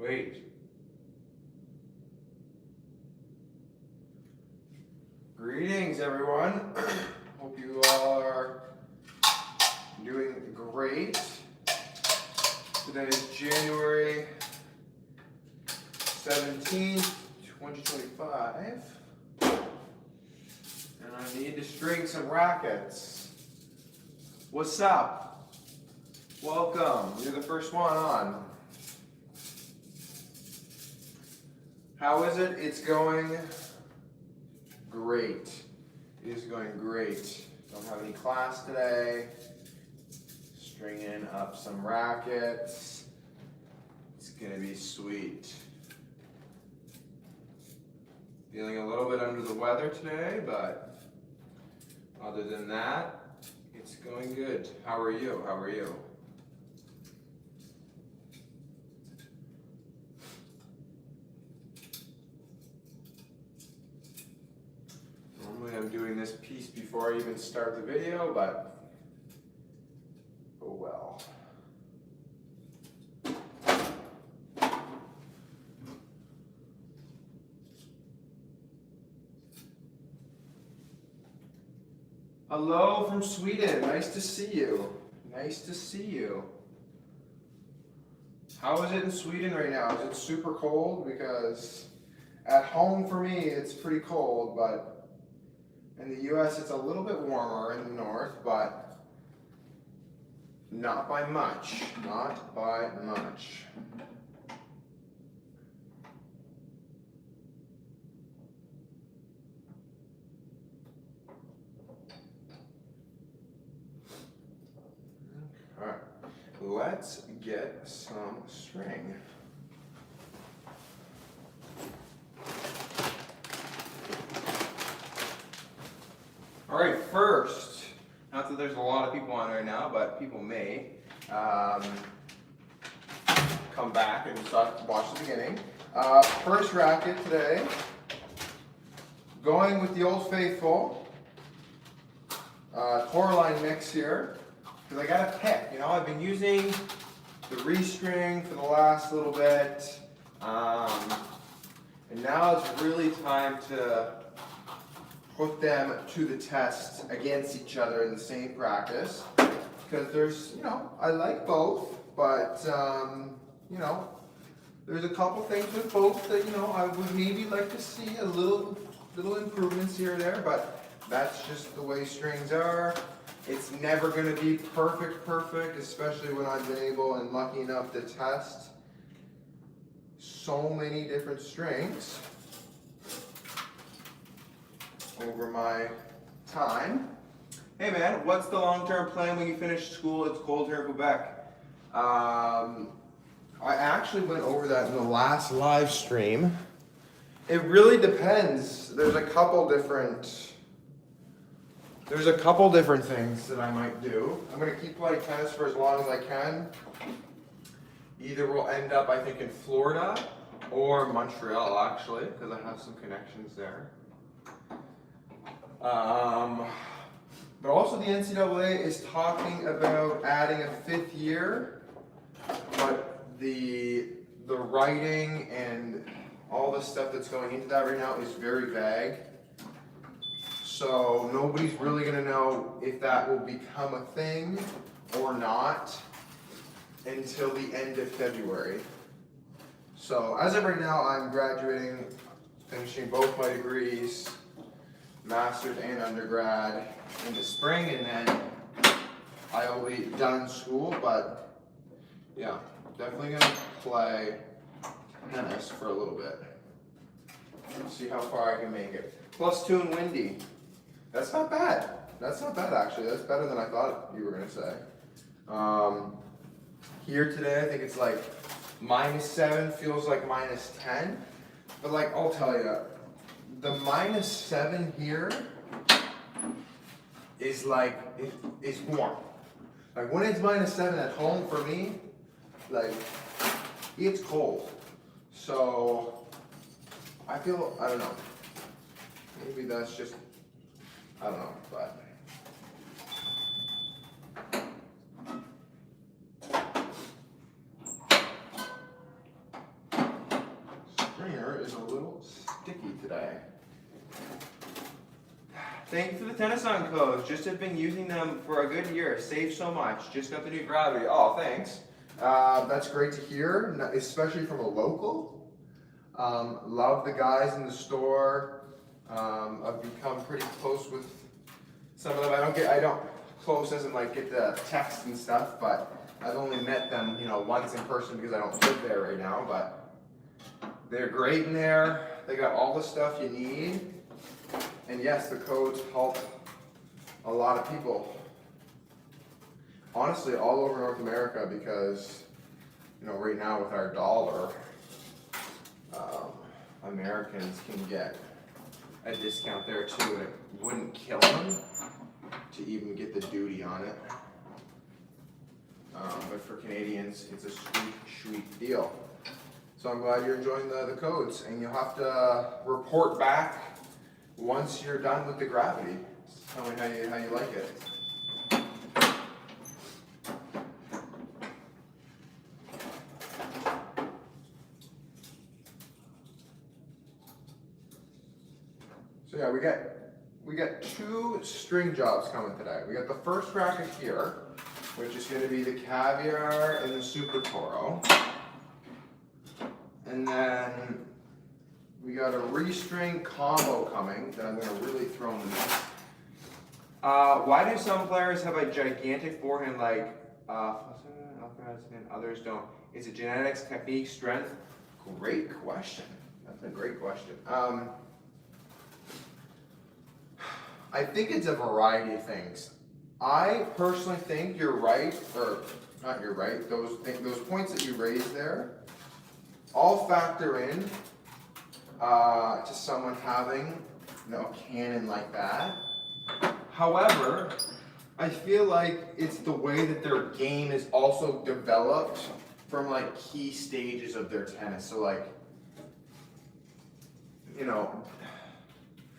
Wait. Greetings, everyone. Hope you all are doing great. Today is January 17th, 2025. And I need to string some rackets. What's up? Welcome. You're the first one on. How is it? It's going great. It is going great. Don't have any class today. Stringing up some rackets. It's gonna be sweet. Feeling a little bit under the weather today, but other than that, it's going good. How are you? How are you? Normally I'm doing this piece before I even start the video, but oh well. Hello from Sweden. Nice to see you. Nice to see you. How is it in Sweden right now? Is it super cold? Because at home for me it's pretty cold, but in the US it's a little bit warmer in the north, but not by much. Not by much. All right, let's get some string. All right, first, not that there's a lot of people on right now, but people may come back and watch the beginning. First racket today, going with the Old Faithful Toroline mix here. Because I gotta pick, you know, I've been using the Restring for the last little bit, and now it's really time to put them to the test against each other in the same practice. Because there's, you know, I like both, but, you know, there's a couple things with both that, you know, I would maybe like to see a little improvements here or there, but that's just the way strings are. It's never going to be perfect, especially when I've been able and lucky enough to test so many different strings over my time. Hey man, what's the long-term plan when you finish school? It's cold here in Quebec. I actually went over that in the last live stream. It really depends. There's a couple different things that I might do. I'm going to keep playing tennis for as long as I can. Either we'll end up, I think, in Florida or Montreal, actually, because I have some connections there. But also the NCAA is talking about adding a 5th year, but the writing and all the stuff that's going into that right now is very vague. So nobody's really going to know if that will become a thing or not until the end of February. So as of right now, I'm graduating, finishing both my degrees, master's and undergrad, in the spring, and then I'll be done school. But yeah, definitely going to play tennis for a little bit. See how far I can make it. +2 and windy. That's not bad. That's not bad, actually. That's better than I thought you were going to say. Here today, I think it's like -7, feels like -10. But like, I'll tell you, the -7 here is like, it's warm. Like when it's -7 at home for me, like, it's cold. So, I feel, I don't know. Maybe that's just, I don't know, but. Thank you for the tennis on codes. Just have been using them for a good year. Saved so much. Just got the new gravity. Oh, thanks. That's great to hear, especially from a local. Love the guys in the store. I've become pretty close with some of them. I don't close as in like get the text and stuff, but I've only met them, once in person because I don't live there right now. But they're great in there. They got all the stuff you need. And yes, the codes help a lot of people. Honestly, all over North America, because right now with our dollar, Americans can get a discount there too, and it wouldn't kill them to even get the duty on it. But for Canadians, it's a sweet, sweet deal. So I'm glad you're enjoying the codes, and you'll have to report back once you're done with the gravity. Tell me how you like it. So yeah, we got 2 string jobs coming today. We got the first racket here, which is going to be the Caviar and the Super Toro. And then we got a Restring combo coming that I'm going to really throw in the mix. Why do some players have a gigantic forehand like and others don't? Is it genetics, technique, strength? Great question. That's a great question. I think it's a variety of things. I personally think you're right, or not you're right, those points that you raised there all factor in to someone having a cannon like that. However, I feel like it's the way that their game is also developed from like key stages of their tennis. So like,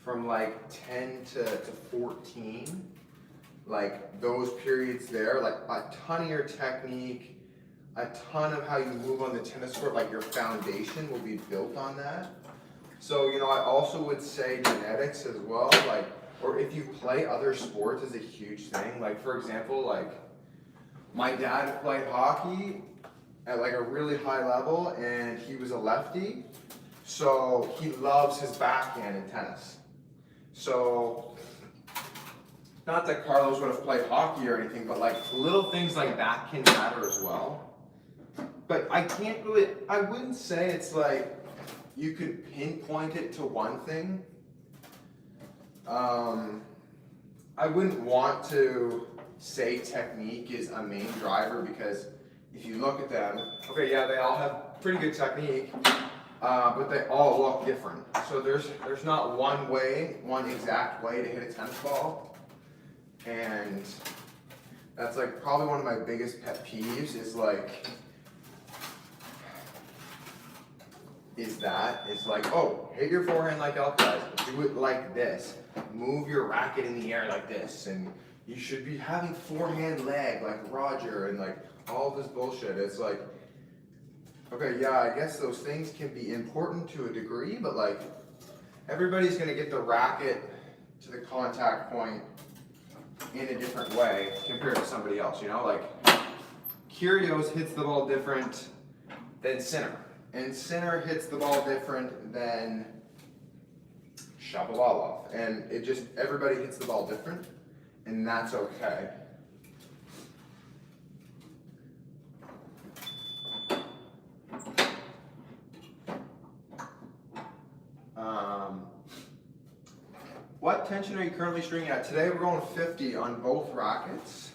from like 10 to 14, like those periods there, like a ton of your technique, a ton of how you move on the tennis court, like your foundation will be built on that. So, I also would say genetics as well, like, or if you play other sports is a huge thing. Like, for example, like my dad played hockey at like a really high level and he was a lefty. So he loves his backhand in tennis. So, not that Carlos would have played hockey or anything, but like little things like that can matter as well. But I wouldn't say it's like you could pinpoint it to one thing. I wouldn't want to say technique is a main driver, because if you look at them, okay, yeah, they all have pretty good technique, but they all look different. So there's not one exact way to hit a tennis ball. And that's like probably one of my biggest pet peeves is like, oh, hit your forehand like Alcaraz, do it like this, move your racket in the air like this, and you should be having forehand leg like Roger, and like all this bullshit. It's like, okay, yeah, I guess those things can be important to a degree, but like everybody's gonna get the racket to the contact point in a different way compared to somebody else, like Kyrgios hits the ball different than Sinner, and Sinner hits the ball different than Shapovalov, and everybody hits the ball different, and that's okay. What tension are you currently stringing at? Today we're going 50 on both rackets.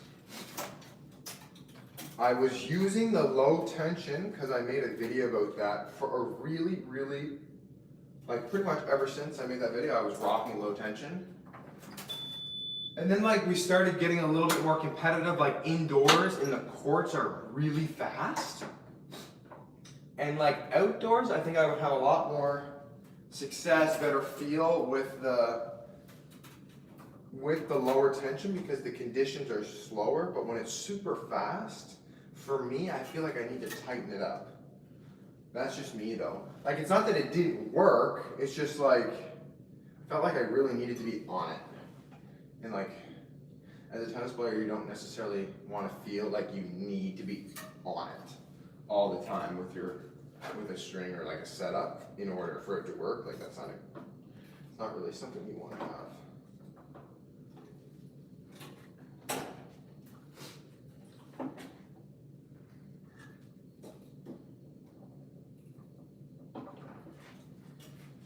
I was using the low tension because I made a video about that for a really, really, like pretty much ever since I made that video, I was rocking low tension. And then like we started getting a little bit more competitive, like indoors, and the courts are really fast. And like outdoors, I think I would have a lot more success, better feel with the lower tension because the conditions are slower. But when it's super fast, for me, I feel like I need to tighten it up. That's just me though. Like, it's not that it didn't work, it's just like, I felt like I really needed to be on it. And like, as a tennis player, you don't necessarily want to feel like you need to be on it all the time with a string or like a setup in order for it to work. Like it's not really something you want to have.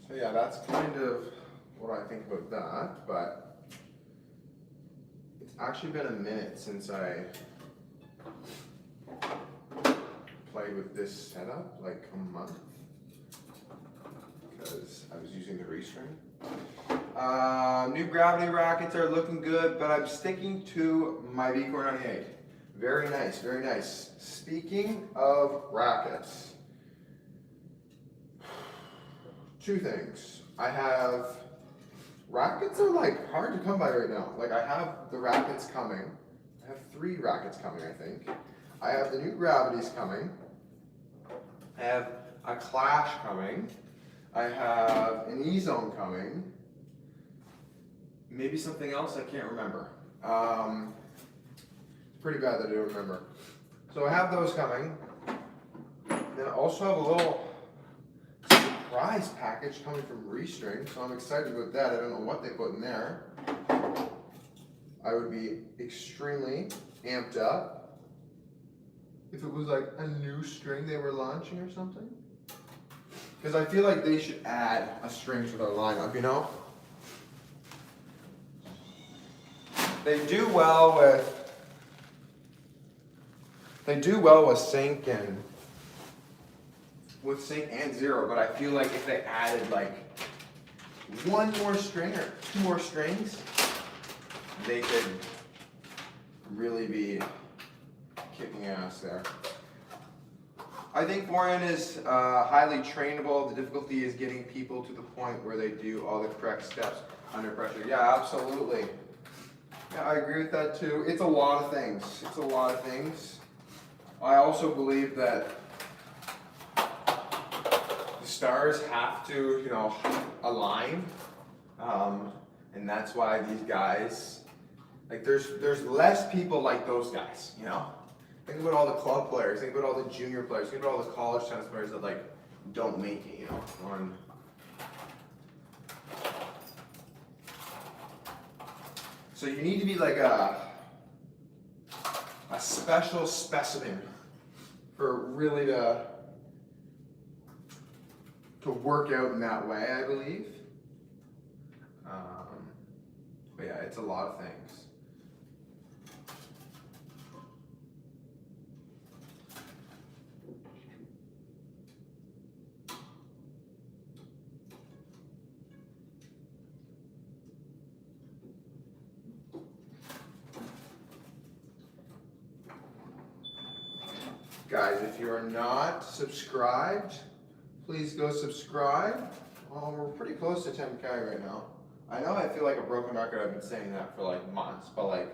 So yeah, that's kind of what I think about that, but it's actually been a minute since I played with this setup, like a month, because I was using the Restring. New gravity rackets are looking good, but I'm sticking to my V498. Very nice, very nice. Speaking of rackets, two things. Rackets are like hard to come by right now. Like I have the rackets coming. I have 3 rackets coming, I think. I have the new gravities coming. I have a Clash coming. I have an E-Zone coming. Maybe something else I can't remember. Pretty bad that I don't remember. So I have those coming. Then I also have a little surprise package coming from Restring, so I'm excited about that. I don't know what they put in there. I would be extremely amped up if it was like a new string they were launching or something. Because I feel like they should add a string to their lineup, you know? They do well with sync and zero, but I feel like if they added like 1 more string or 2 more strings, they could really be kicking ass there. I think forehand is highly trainable. The difficulty is getting people to the point where they do all the correct steps under pressure. Yeah, absolutely. Yeah, I agree with that too. It's a lot of things. It's a lot of things. I also believe that the stars have to, you know, align, and that's why these guys, like, there's less people like those guys, you know. Think about all the club players. Think about all the junior players. Think about all the college tennis players that like don't make it, you know. So you need to be like a special specimen for really to work out in that way, I believe. But yeah, it's a lot of things. Guys, if you are not subscribed, please go subscribe. We're pretty close to 10K right now. I know I feel like a broken record. I've been saying that for like months, but like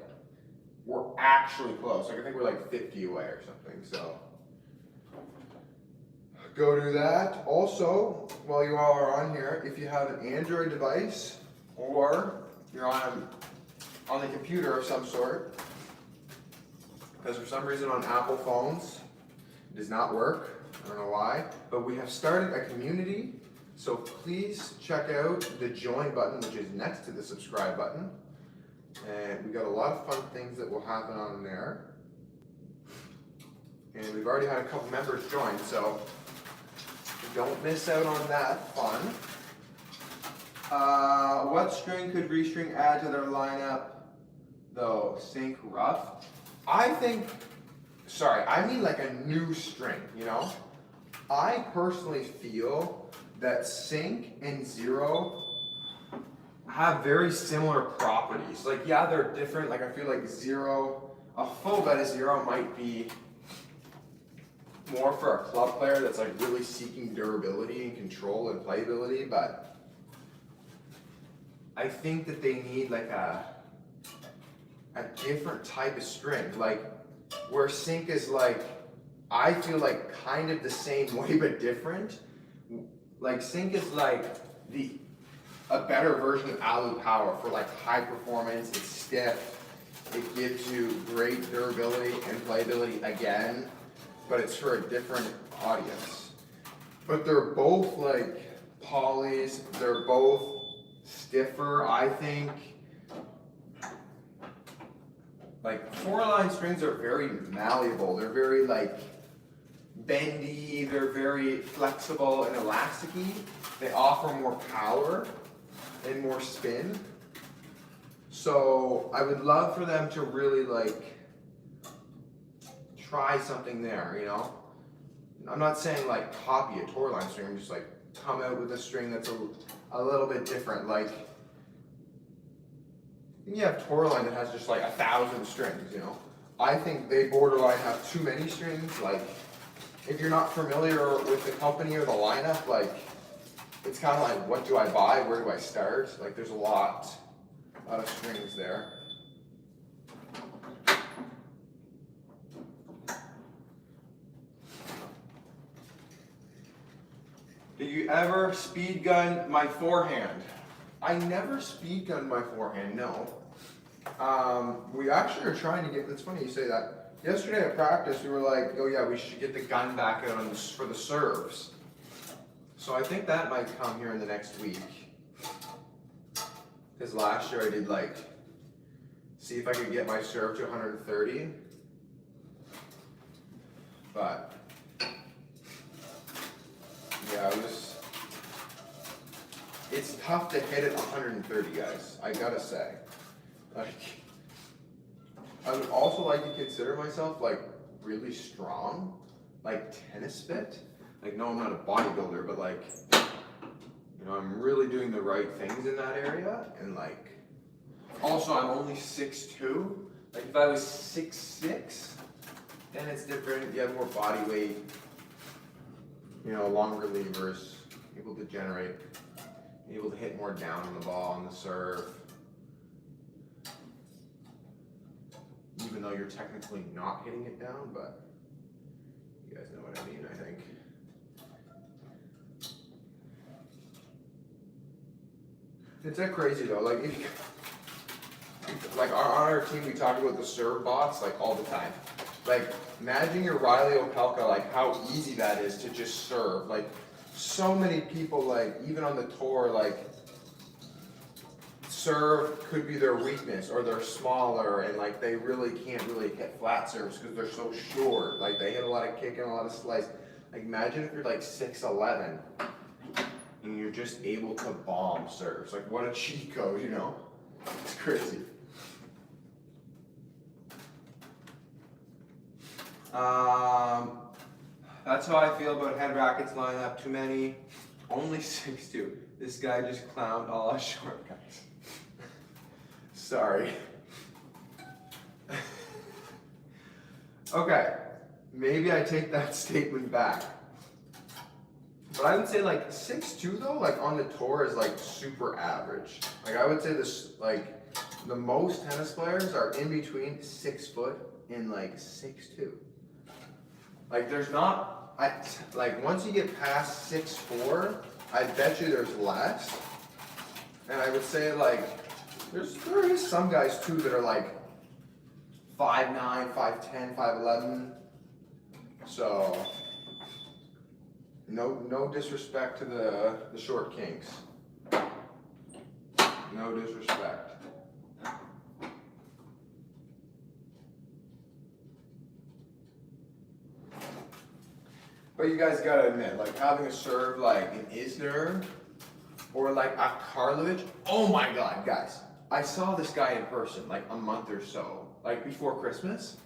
we're actually close. Like I think we're like 50 away or something. So go do that. Also, while you all are on here, if you have an Android device or you're on the computer of some sort, because for some reason on Apple phones it does not work. I don't know why, but we have started a community. So please check out the join button, which is next to the subscribe button. And we got a lot of fun things that will happen on there. And we've already had a couple members join, so don't miss out on that fun. What string could Restring add to their lineup, though? Sync rough? I mean like a new string, you know? I personally feel that sync and zero have very similar properties. Like, yeah, they're different. Like, I feel like a full bet of zero might be more for a club player that's like really seeking durability and control and playability, but I think that they need like a different type of string. Like, where sync is like, I feel like kind of the same way but different. Like sync is like a better version of Alu Power for like high performance. It's stiff. It gives you great durability and playability again, but it's for a different audience. But they're both like polys. They're both stiffer, I think. Like Toroline strings are very malleable. They're very like bendy. They're very flexible and elasticy. They offer more power and more spin. So I would love for them to really like try something there, you know? I'm not saying like copy a Toroline string, I'm just like come out with a string that's a little bit different. Like you have Toroline that has just like 1,000 strings, you know? I think they borderline have too many strings. Like if you're not familiar with the company or the lineup, like it's kind of like what do I buy, where do I start? Like there's a lot of strings there. Do you ever speed gun my forehand? I never speed gun my forehand, no. We actually are trying to get, it's funny you say that. Yesterday at practice we were like, oh yeah, we should get the gun back out on this for the serves. So I think that might come here in the next week. Because last year I did like, see if I could get my serve to 130. But, yeah, it's tough to hit at 130, guys, I gotta say. Like, I would also like to consider myself like really strong, like tennis fit. Like, no, I'm not a bodybuilder, but like, you know, I'm really doing the right things in that area. And like, also I'm only 6'2". Like if I was 6'6", then it's different. You have more body weight, you know, longer levers, able to generate, able to hit more down on the ball on the serve. Even though you're technically not hitting it down, but you guys know what I mean, I think. It's that crazy though, like like on our team we talk about the serve bots like all the time. Like imagine your Riley Opelka, like how easy that is to just serve. Like so many people, like even on the tour, like serve could be their weakness or they're smaller and like they really can't really hit flat serves because they're so short. Like they hit a lot of kick and a lot of slice. Like imagine if you're like 6'11". And you're just able to bomb serves. Like what a cheat code, you know? It's crazy. That's how I feel about head rackets lineup. Too many. Only 6'2". This guy just clowned all our short guys. Sorry. Okay. Maybe I take that statement back. But I would say like 6'2" though, like on the tour is like super average. Like I would say this, like the most tennis players are in between 6 foot and like 6'2". Like there's not, like once you get past 6'4", I bet you there's less. And I would say like, there is some guys too that are like 5'9", 5'10", 5'11". So, no disrespect to the short kinks. No disrespect. But you guys gotta admit, like having a serve like an Isner or like a Karlovic. Oh my God, guys! I saw this guy in person like a month or so, like before Christmas,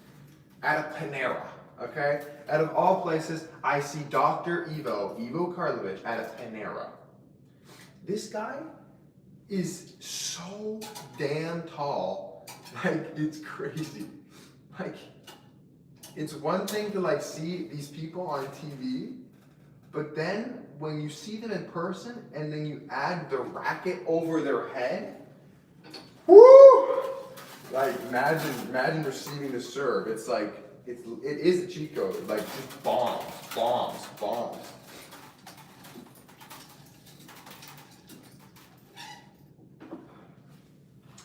at a Panera. Okay, out of all places, I see Dr. Ivo Karlovic at a Panera. This guy is so damn tall, like it's crazy. Like, it's one thing to like see these people on TV, but then when you see them in person and then you add the racket over their head, woo! Like imagine receiving the serve. It's like, it is a cheat code, like just bombs.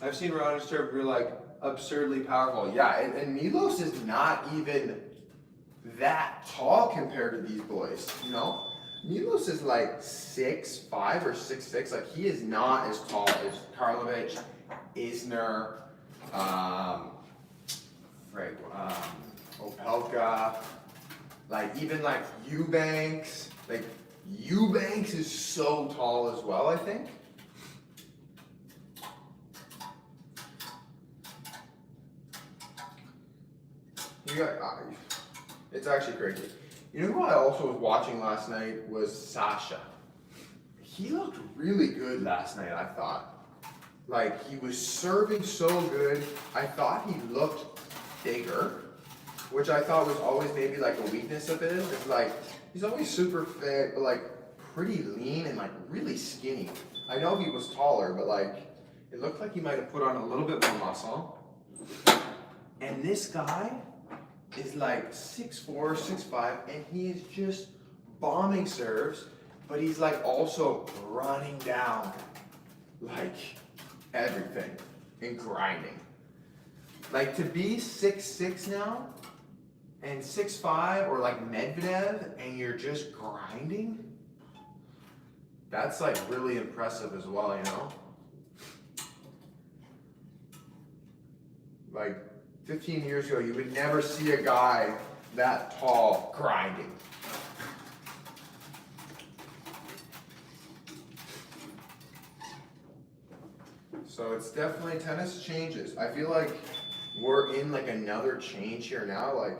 I've seen Ron serve who are like absurdly powerful. Yeah, and Milos is not even that tall compared to these boys, you know? Milos is like 6'5" or 6'6". Like, he is not as tall as Karlovic, Isner, Opelka, like even like Eubanks. Like, Eubanks is so tall as well, I think. You got, it's actually crazy. You know who I also was watching last night was Sasha. He looked really good last night, I thought. Like, he was serving so good. I thought he looked bigger, which I thought was always maybe like a weakness of his. It's like, he's always super fit, but like pretty lean and like really skinny. I know he was taller, but like, it looked like he might have put on a little bit more muscle. And this guy is like 6'4", 6'5", and he is just bombing serves, but he's like also running down like everything and grinding. Like, to be 6'6" now and 6'5", or like Medvedev, and you're just grinding, that's like really impressive as well, you know? Like, 15 years ago, you would never see a guy that tall grinding. So it's definitely, tennis changes. I feel like we're in like another change here now. Like,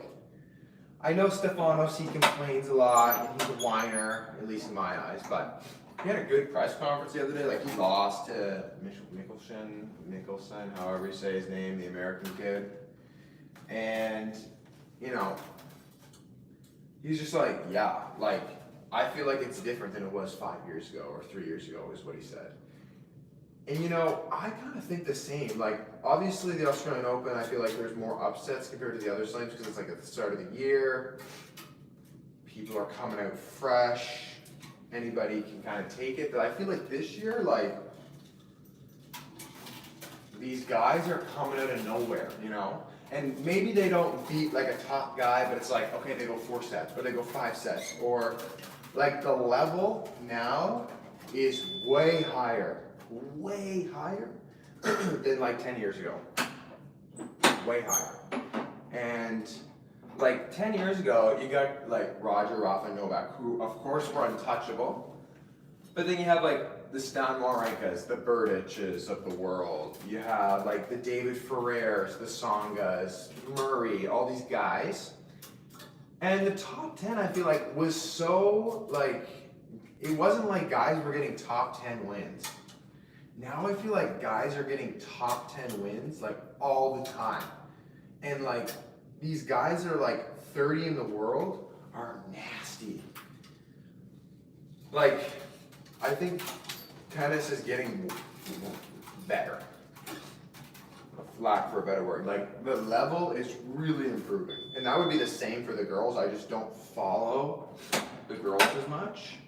I know Stefanos, he complains a lot, and he's a whiner, at least in my eyes, but he had a good press conference the other day. Like, he lost to Mickelson, however you say his name, the American kid. And, you know, he's just like, yeah, like, I feel like it's different than it was 5 years ago or 3 years ago, is what he said. And, you know, I kind of think the same. Like, obviously the Australian Open, I feel like there's more upsets compared to the other slams because it's like at the start of the year. People are coming out fresh. Anybody can kind of take it. But I feel like this year, like, these guys are coming out of nowhere, you know? And maybe they don't beat like a top guy, but it's like, okay, they go 4 sets, or they go 5 sets, or like the level now is way higher than like 10 years ago. Way higher. And like 10 years ago, you got like Roger, Rafa, Novak, who of course were untouchable. But then you have like the Stan Wawrinkas, the Berdiches of the world. You have like the David Ferrers, the Tsongas, Murray, all these guys. And the top 10, I feel like, was so like, it wasn't like guys were getting top 10 wins. Now I feel like guys are getting top 10 wins like all the time. And like, these guys that are like 30 in the world are nasty. Like, I think tennis is getting better. Lack for a better word. Like, the level is really improving. And that would be the same for the girls. I just don't follow the girls as much.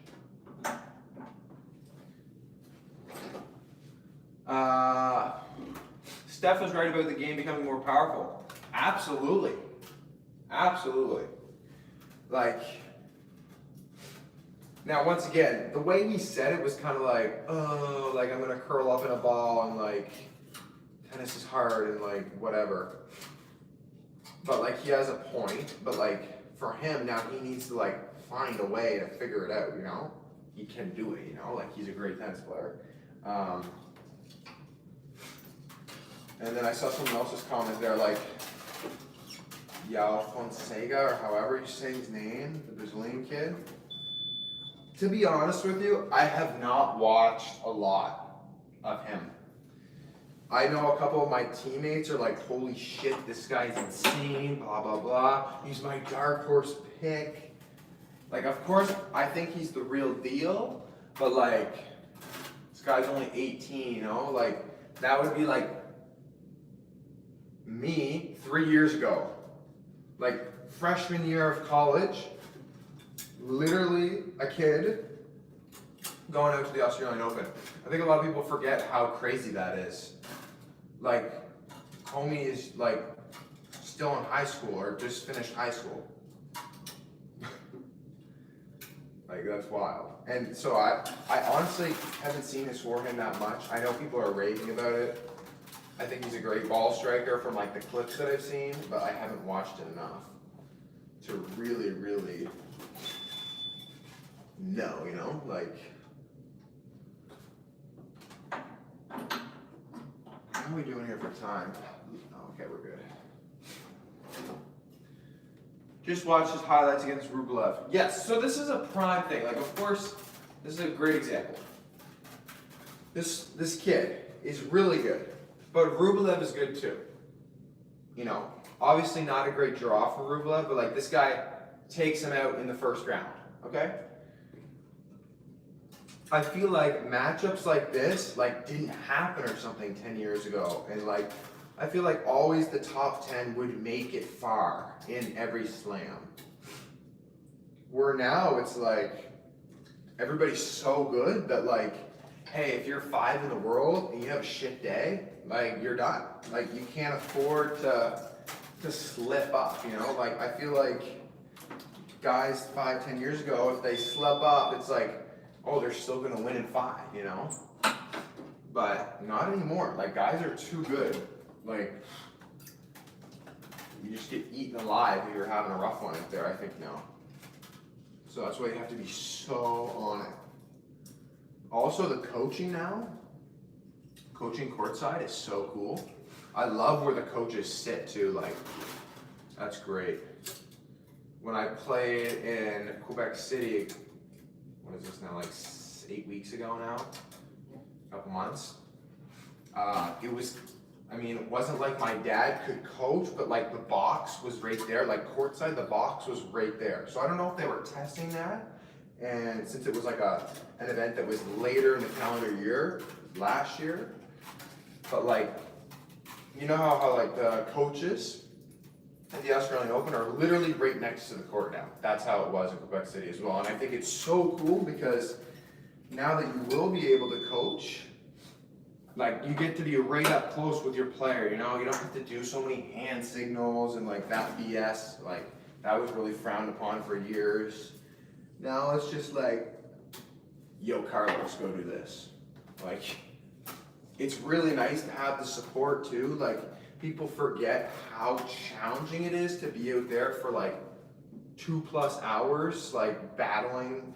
Steph was right about the game becoming more powerful. Absolutely. Absolutely. Like, now once again, the way he said it was kind of like, oh, like I'm gonna curl up in a ball and like, tennis is hard and like, whatever. But like, he has a point, but like, for him, now he needs to like, find a way to figure it out, you know? He can do it, you know? Like, he's a great tennis player. And then I saw someone else's comment there, like, Yao Fonseca, or however you say his name, the Brazilian kid. To be honest with you, I have not watched a lot of him. I know a couple of my teammates are like, holy shit, this guy's insane, blah, blah, blah. He's my dark horse pick. Like, of course, I think he's the real deal, but like, this guy's only 18, you know? Like, that would be like me 3 years ago. Like, freshman year of college, literally a kid going out to the Australian Open. I think a lot of people forget how crazy that is. like homie is like still in high school or just finished high school. Like that's wild. And so I honestly haven't seen his forehand that much. I know people are raving about it. I think he's a great ball striker from like the clips that I've seen, but I haven't watched it enough to really, really know, you know, like. How are we doing here for time? Oh, okay, we're good. Just watch his highlights against Rublev. Yes, so this is a prime thing. Like, of course, this is a great example. This kid is really good, but Rublev is good too. You know, obviously not a great draw for Rublev, but like this guy takes him out in the first round, okay? I feel like matchups like this like didn't happen or something 10 years ago, and like I feel like always the top 10 would make it far in every slam. Where now it's like everybody's so good that like, hey, if you're 5 in the world and you have a shit day, like you're done. Like you can't afford to slip up, you know? Like I feel like guys 5-10 years ago, if they slip up, it's like, oh, they're still gonna win in 5, you know? But not anymore. Like guys are too good. Like you just get eaten alive if you're having a rough one out there, I think now. So that's why you have to be so on it. Also the coaching now, coaching courtside is so cool. I love where the coaches sit too, like that's great. When I played in Quebec City, what is this now, like 8 weeks ago now? A couple months. It was, I mean, it wasn't like my dad could coach, but like the box was right there, like courtside, the box was right there. So I don't know if they were testing that, and since it was like an event that was later in the calendar year, last year, but like, you know how like the coaches at the Australian Open are literally right next to the court now. That's how it was in Quebec City as well. And I think it's so cool because now that you will be able to coach, like you get to be right up close with your player, you know? You don't have to do so many hand signals and like that BS. Like that was really frowned upon for years. Now it's just like, yo, Carlos, go do this. Like, it's really nice to have the support too. Like, people forget how challenging it is to be out there for like 2+ hours, like battling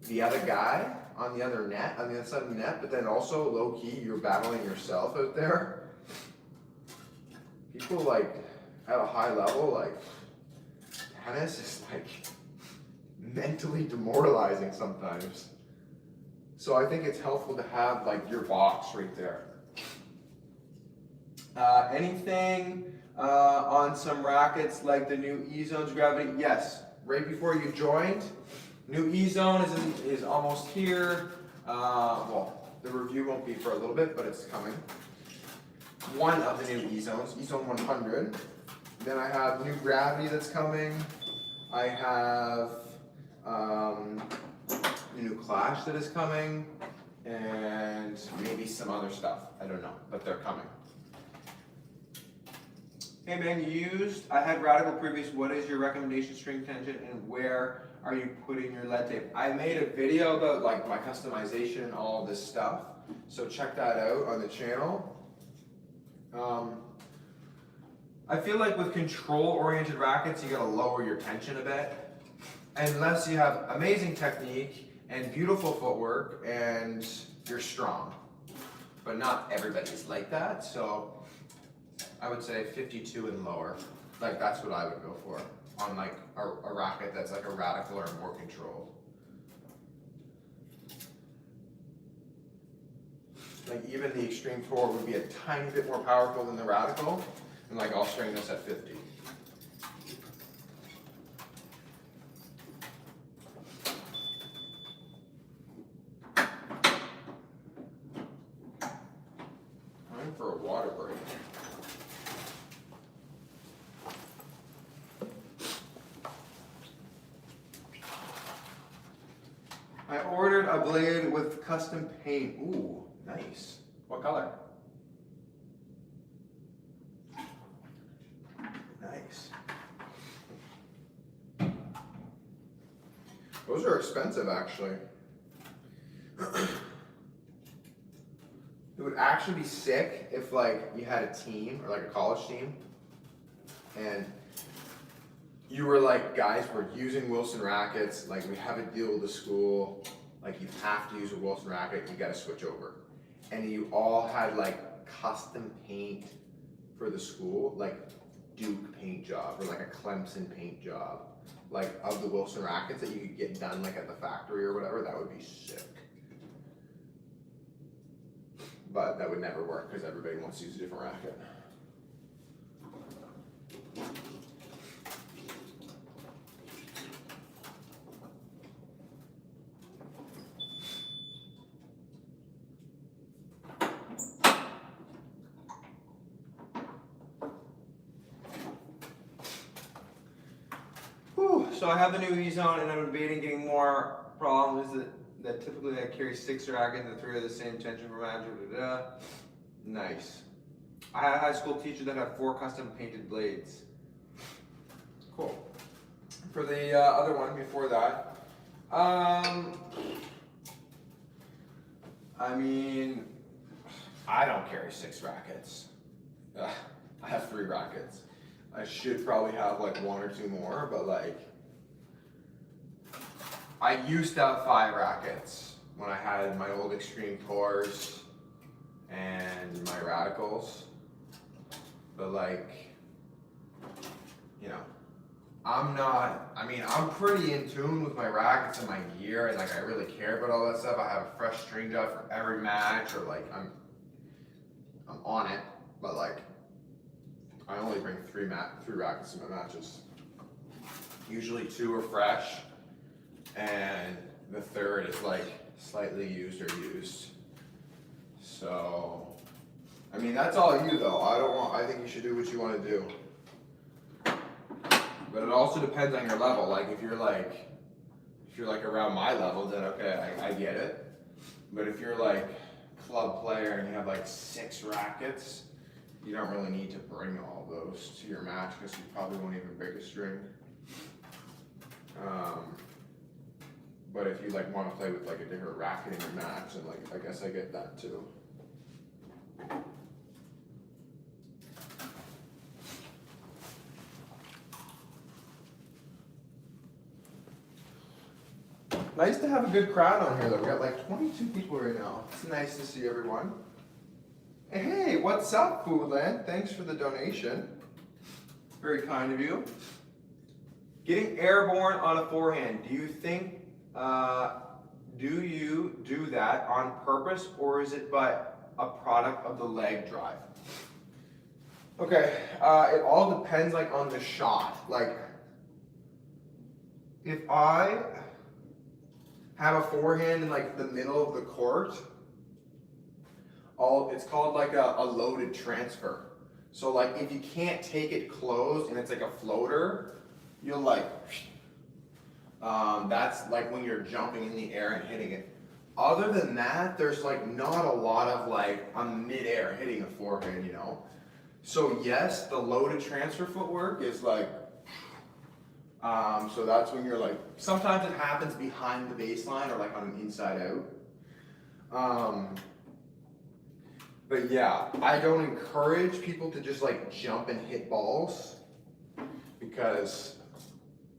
the other guy on the other net, on the other side of the net, but then also low key, you're battling yourself out there. People like at a high level, like tennis is like mentally demoralizing sometimes. So I think it's helpful to have like your box right there. Anything on some rackets like the new E-Zone's Gravity? Yes, right before you joined, new E-Zone is almost here. Well, the review won't be for a little bit, but it's coming. One of the new E-Zones, E-Zone 100. Then I have new Gravity that's coming. I have the new Clash that is coming, and maybe some other stuff. I don't know, but they're coming. Hey man, I had Radical previous. What is your recommendation string tension and where are you putting your lead tape? I made a video about like my customization and all this stuff, so check that out on the channel. I feel like with control-oriented rackets, you gotta lower your tension a bit. Unless you have amazing technique and beautiful footwork and you're strong. But not everybody's like that, so I would say 52 and lower. Like that's what I would go for on like a racket that's like a Radical or more controlled. Like even the Extreme Tour would be a tiny bit more powerful than the Radical, and like I'll string this at 50. Time for a water break. I ordered a blade with custom paint. Ooh, nice. What color? Those are expensive, actually. It would actually be sick if like you had a team or like a college team and you were like, guys, we're using Wilson rackets, like we have a deal with the school, like you have to use a Wilson racket, you gotta switch over. And you all had like custom paint for the school, like Duke paint job or like a Clemson paint job, like of the Wilson rackets that you could get done like at the factory or whatever. That would be sick. But that would never work because everybody wants to use a different racket. So I have the new E-Zone and I'm debating getting more problems that typically I carry 6 rackets and 3 of the same tension for match. Nice. I had a high school teacher that had 4 custom painted blades. Cool. For the other one before that, I mean, I don't carry 6 rackets. I have 3 rackets. I should probably have like 1 or 2 more, but like, I used to have 5 rackets when I had my old Extreme Tours and my Radicals, but like, you know, I'm pretty in tune with my rackets and my gear, and like I really care about all that stuff. I have a fresh string job for every match, or like I'm on it, but like I only bring 3 rackets to my matches. Usually 2 are fresh, and the 3rd is like slightly used or used. So, I mean, that's all you though. I think you should do what you want to do. But it also depends on your level. Like if you're like around my level, then okay, I get it. But if you're like club player and you have like 6 rackets, you don't really need to bring all those to your match because you probably won't even break a string. But if you like want to play with like a different racket in your match, then like I guess I get that too. Nice to have a good crowd on here though. We got like 22 people right now. It's nice to see everyone. Hey, what's up, Foodland? Thanks for the donation. Very kind of you. Getting airborne on a forehand. Do you think, do you do that on purpose, or is it but a product of the leg drive? Okay, it all depends like on the shot. Like, if I have a forehand in like the middle of the court, it's called like a loaded transfer. So like if you can't take it closed and it's like a floater, you'll like, that's like when you're jumping in the air and hitting it. Other than that, there's like not a lot of like a mid-air hitting a forehand, you know? So yes, the loaded transfer footwork is like, so that's when you're like, sometimes it happens behind the baseline or like on an inside out. But yeah, I don't encourage people to just like jump and hit balls because,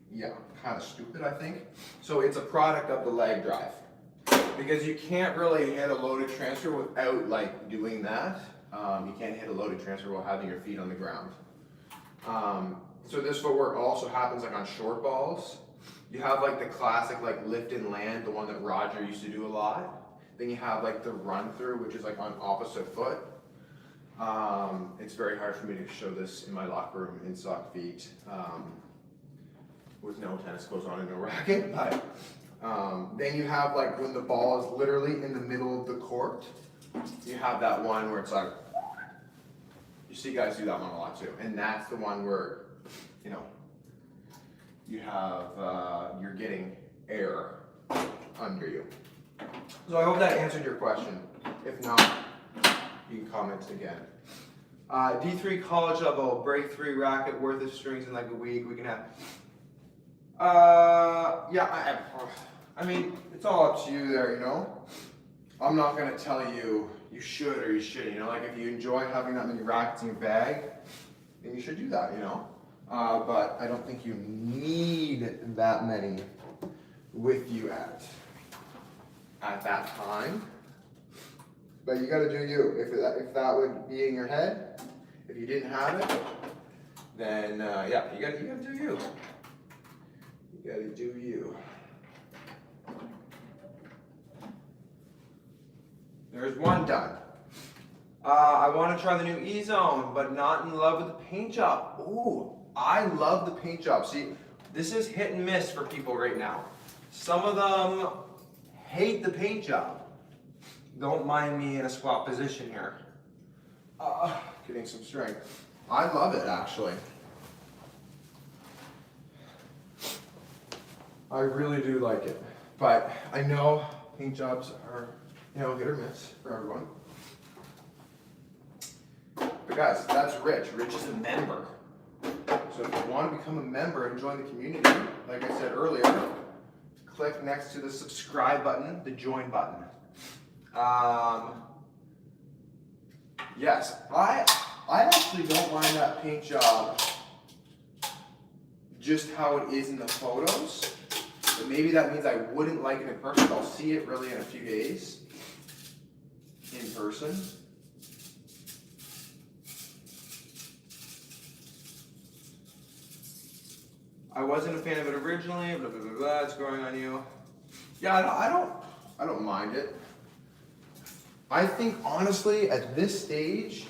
yeah, kind of stupid, I think. So it's a product of the leg drive because you can't really hit a loaded transfer without like doing that. You can't hit a loaded transfer while having your feet on the ground. So this footwork also happens like on short balls. You have like the classic like lift and land, the one that Roger used to do a lot. Then you have like the run through, which is like on opposite foot. It's very hard for me to show this in my locker room in sock feet with no tennis clothes on and no racket. But then you have like when the ball is literally in the middle of the court, you have that one where it's like, you see guys do that one a lot too. And that's the one where, you know, you have, you're getting air under you. So I hope that answered your question. If not, you can comment again. D3 college level, break 3 racket worth of strings in like a week. We can have, Yeah, I mean, it's all up to you there, you know? I'm not gonna tell you you should or you shouldn't, you know? Like if you enjoy having that many rackets in your bag, then you should do that, you know? But I don't think you need that many with you at that time. But you gotta do you. If that would be in your head, if you didn't have it, then yeah, you gotta do you. You gotta do you. There's one done. I want to try the new E-Zone, but not in love with the paint job. Ooh, I love the paint job. See, this is hit and miss for people right now. Some of them hate the paint job. Don't mind me in a squat position here. Getting some strength. I love it, actually. I really do like it. But I know paint jobs are, you know, hit or miss for everyone. But guys, that's Rich. Rich is a member. So if you want to become a member and join the community, like I said earlier, click next to the subscribe button, the join button. Yes, I actually don't mind that paint job just how it is in the photos. But maybe that means I wouldn't like it in person. I'll see it really in a few days in person. I wasn't a fan of it originally, blah, blah, blah, blah, it's growing on you. Yeah, I don't mind it. I think honestly, at this stage,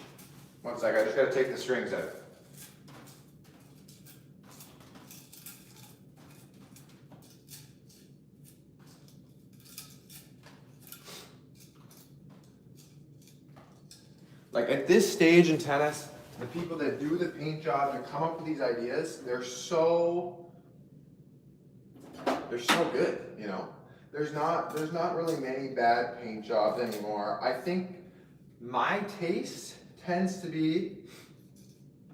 one sec, I just gotta take the strings out. Like at this stage in tennis, the people that do the paint job and come up with these ideas, they're so good, you know. There's not really many bad paint jobs anymore. I think my taste tends to be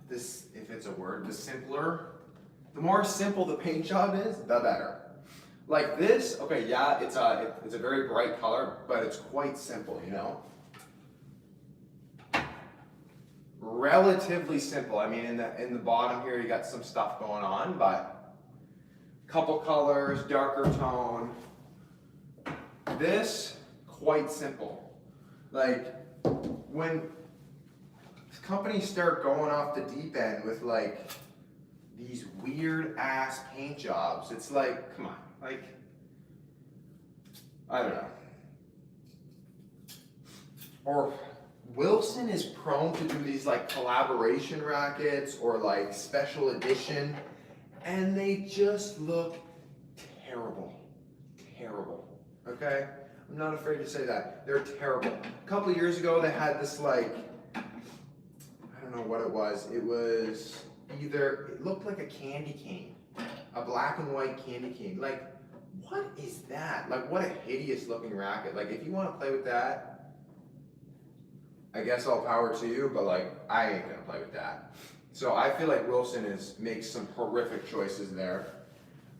this, if it's a word, the simpler. The more simple the paint job is, the better. Like this, okay, yeah, it's a very bright color, but it's quite simple, you know. Relatively simple. I mean, in the bottom here, you got some stuff going on, but couple colors, darker tone. This, quite simple. Like, when companies start going off the deep end with like these weird ass paint jobs, it's like, come on, like, I don't know. Or Wilson is prone to do these like collaboration rackets or like special edition, and they just look terrible. Terrible. Okay? I'm not afraid to say that. They're terrible. A couple of years ago, they had this like, I don't know what it was. It was either, it looked like a candy cane, a black and white candy cane. Like, what is that? Like, what a hideous looking racket. Like, if you want to play with that, I guess all power to you, but like, I ain't gonna play with that. So I feel like Wilson makes some horrific choices there.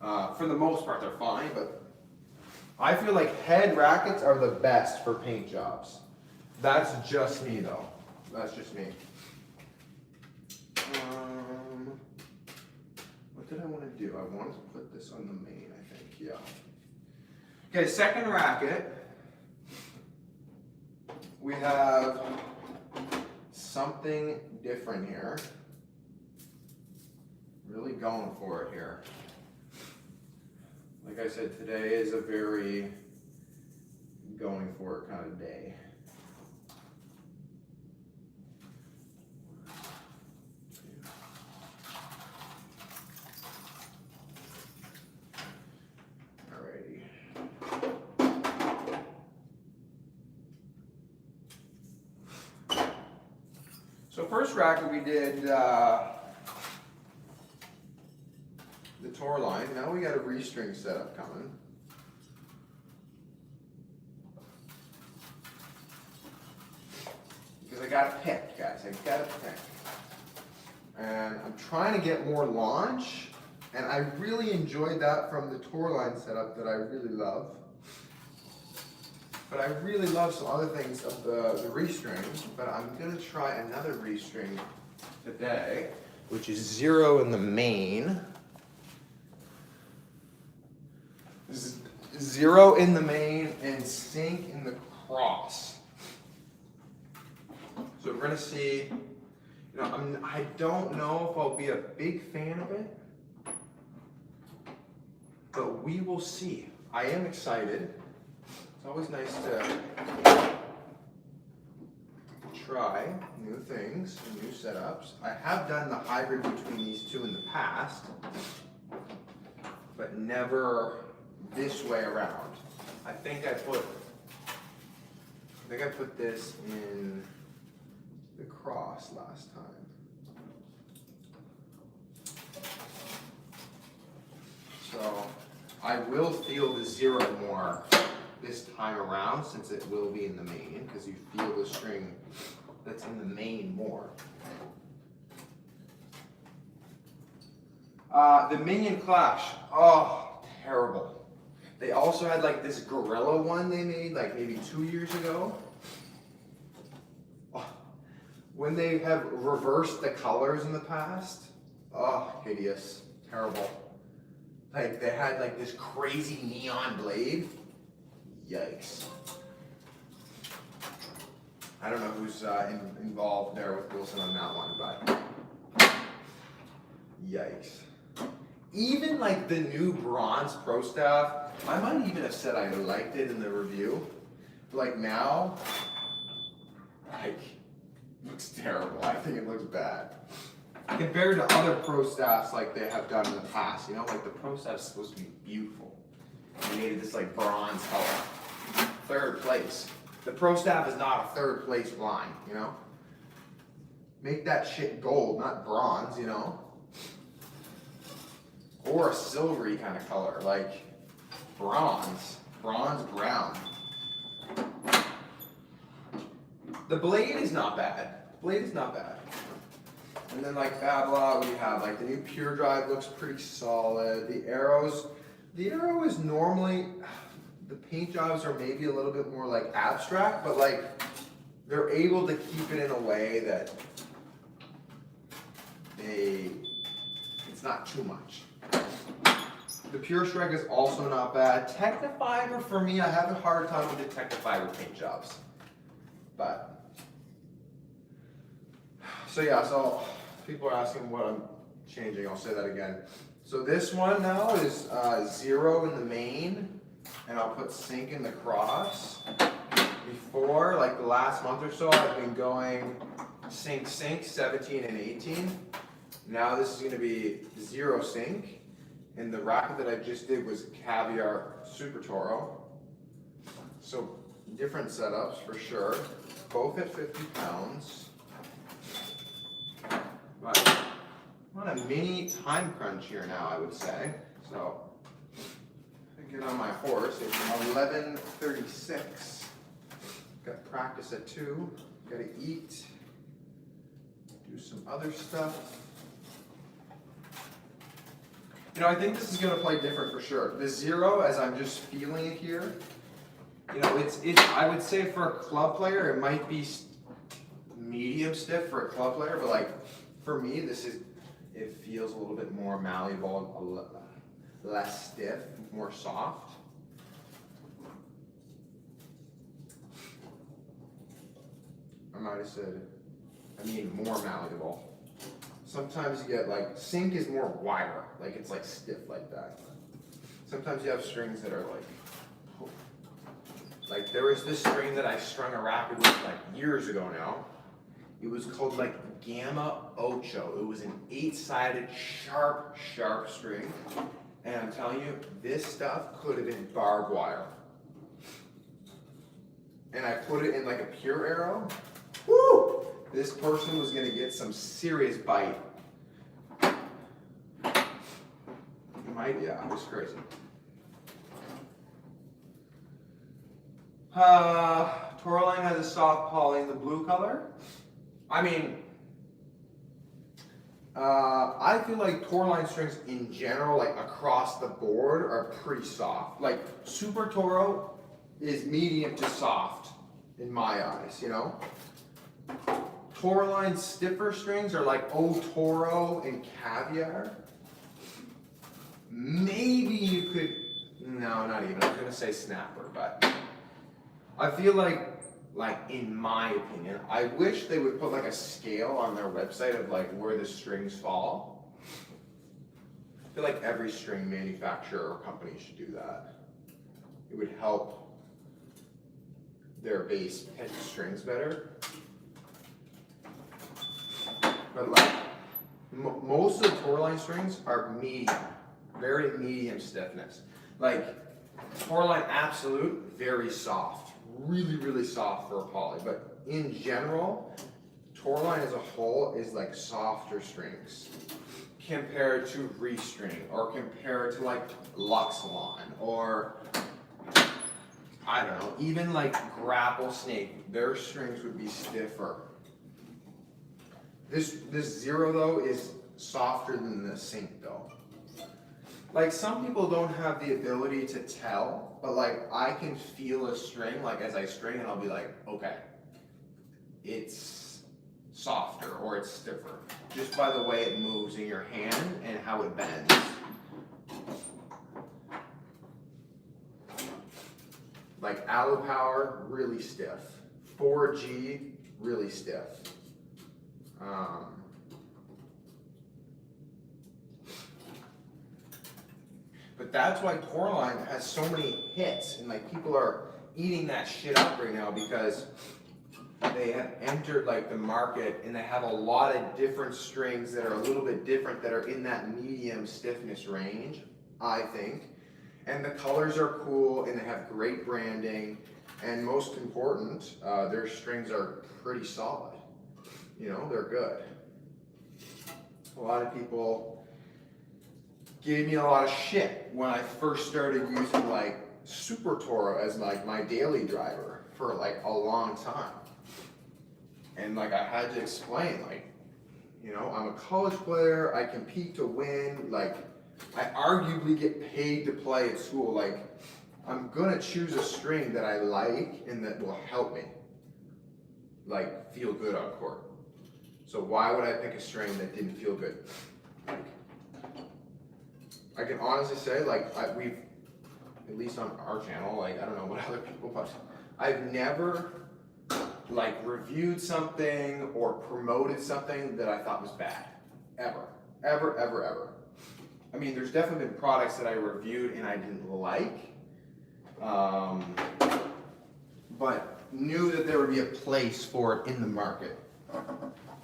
For the most part, they're fine, but I feel like head rackets are the best for paint jobs. That's just me though. That's just me. What did I want to do? I wanted to put this on the main, I think, yeah. Okay, second racket. We have something different here. Really going for it here. Like I said, today is a very going for it kind of day. Alrighty. So first racket we did the Toroline. Now we got a Restring setup coming. Because I gotta pick, guys. I gotta pick. And I'm trying to get more launch, And I really enjoyed that from the Toroline setup that I really love. But I really love some other things of the Restring, but I'm gonna try another Restring today, which is 0 in the main. 0 in the main and sink in the cross. So we're gonna see, I don't know if I'll be a big fan of it, but we will see. I am excited. It's always nice to try new things and new setups. I have done the hybrid between these two in the past, but never this way around. I think I put this in the cross last time. So I will feel the 0 more this time around, since it will be in the main, because you feel the string that's in the main more. The Minion Clash, oh, terrible. They also had like this Gorilla one they made like maybe 2 years ago. Oh, when they have reversed the colors in the past, oh, hideous, terrible. Like they had like this crazy neon blade. Yikes. I don't know who's involved there with Wilson on that one, but yikes. Even like the new bronze Pro Staff, I might even have said I liked it in the review. But like now, like, looks terrible. I think it looks bad. Compared to other Pro Staffs like they have done in the past, like the Pro Staff's supposed to be beautiful. They made it this like bronze color. 3rd place. The Pro Staff is not a 3rd place line, Make that shit gold, not bronze, Or a silvery kind of color, like bronze brown. The blade is not bad. And then like Babla, we have like the new Pure Drive looks pretty solid. The arrow is normally, the paint jobs are maybe a little bit more like abstract, but like they're able to keep it in a way that it's not too much. The Pure Strike is also not bad. Technifiber for me, I have a hard time with the Technifiber paint jobs. But, so people are asking what I'm changing, I'll say that again. So this one now is 0 in the main, and I'll put sink in the cross. Before, like the last month or so, I've been going sink, 17 and 18. Now this is gonna be 0 sink. And the racket that I just did was Caviar Super Toro. So different setups for sure. Both at 50 pounds. But I'm on a mini time crunch here now, I would say. So get on my horse. It's 11:36. Got practice at 2. Gotta eat. Do some other stuff. I think this is going to play different for sure. The 0, as I'm just feeling it here, I would say for a club player, it might be medium stiff for a club player, but like for me, it feels a little bit more malleable, less stiff, more soft. I might have said, more malleable. Sometimes you get like, sink is more wider, like it's like stiff like that. Sometimes you have strings that are like there was this string that I strung a racket with like years ago now. It was called like Gamma Ocho. It was an 8-sided sharp string. And I'm telling you, this stuff could have been barbed wire. And I put it in like a pure arrow. Woo! This person was gonna get some serious bite. Yeah, it was crazy. Toroline has a soft poly in the blue color. I feel like Toroline strings in general, like across the board, are pretty soft. Like Super Toro is medium to soft in my eyes, you know? Toroline stiffer strings are like O Toro and Caviar. Maybe you could, no, not even. I was gonna say Snapper, but I feel like in my opinion, I wish they would put like a scale on their website of like where the strings fall. I feel like every string manufacturer or company should do that. It would help their base pitch strings better. But like most of the Toroline strings are medium, very medium stiffness. Like Toroline Absolute, very soft. Really, really soft for a poly, but in general, Toroline as a whole is like softer strings compared to Restring or compared to like Luxilon or I don't know, even like Grapple Snake, their strings would be stiffer. This Zero though is softer than the Sync though. Like some people don't have the ability to tell, but like I can feel a string like as I string and I'll be like, okay, it's softer or it's stiffer just by the way it moves in your hand and how it bends. Like Allo Power, really stiff. 4G, really stiff. But that's why Toroline has so many hits, and like people are eating that shit up right now because they have entered like the market and they have a lot of different strings that are a little bit different that are in that medium stiffness range, I think. And the colors are cool and they have great branding, and most important, their strings are pretty solid. You know, they're good. A lot of people gave me a lot of shit when I first started using like Super Toro as like my daily driver for like a long time. And like I had to explain, like, you know, I'm a college player, I compete to win, like I arguably get paid to play at school. Like I'm gonna choose a string that I like and that will help me like feel good on court. So why would I pick a string that didn't feel good? I can honestly say, like, we've, at least on our channel, like, I don't know what other people, but I've never, like, reviewed something or promoted something that I thought was bad. Ever. Ever, ever, ever. I mean, there's definitely been products that I reviewed and I didn't like, but knew that there would be a place for it in the market.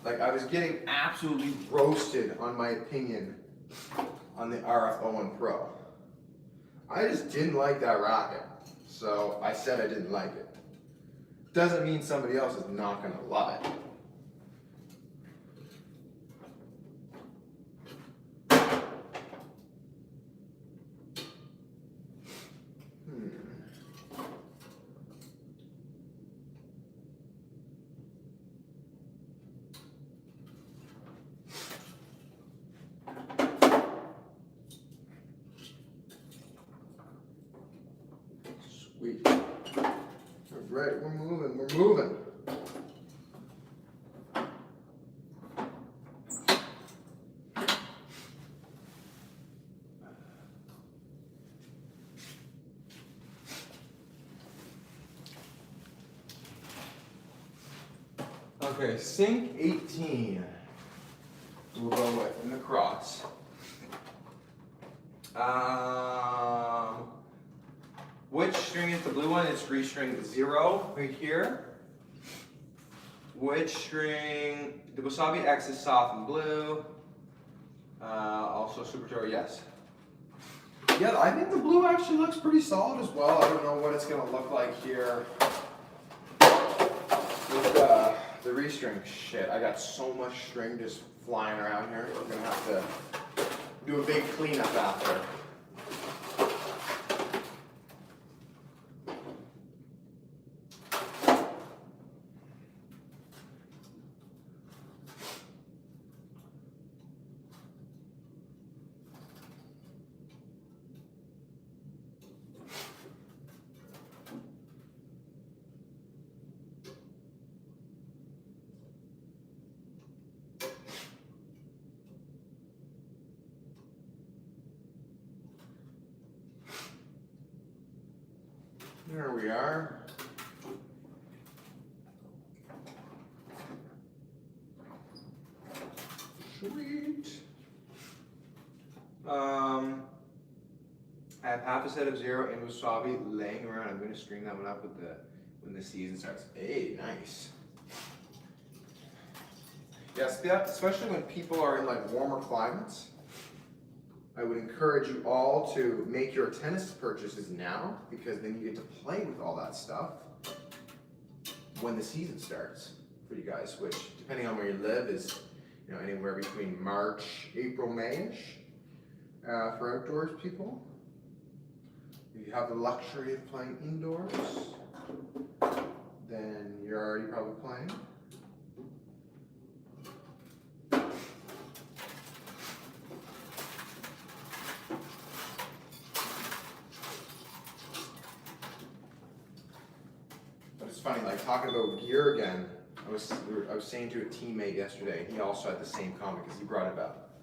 Like, I was getting absolutely roasted on my opinion on the RF01 Pro. I just didn't like that racket, so I said I didn't like it. Doesn't mean somebody else is not gonna love it. Sweet. Alright, we're moving, we're moving. Okay, Sync 18. We'll go with in the cross. Which string is the blue one? It's Restring 0 right here. Which string? The Wasabi X is soft and blue. Also Super Toro, yes. Yeah, I think the blue actually looks pretty solid as well. I don't know what it's gonna look like here with the Restring shit. I got so much string just flying around here. We're gonna have to do a big cleanup after. There we are. Sweet. I have half a set of 0 and wasabi laying around. I'm going to string that one up with when the season starts. Hey, nice. Yes, yeah, especially when people are in like warmer climates. I would encourage you all to make your tennis purchases now, because then you get to play with all that stuff when the season starts for you guys, which, depending on where you live, is anywhere between March, April, May-ish for outdoors people. If you have the luxury of playing indoors, then you're already probably playing. Funny, like talking about gear again. I was saying to a teammate yesterday, and he also had the same comment because he brought it up.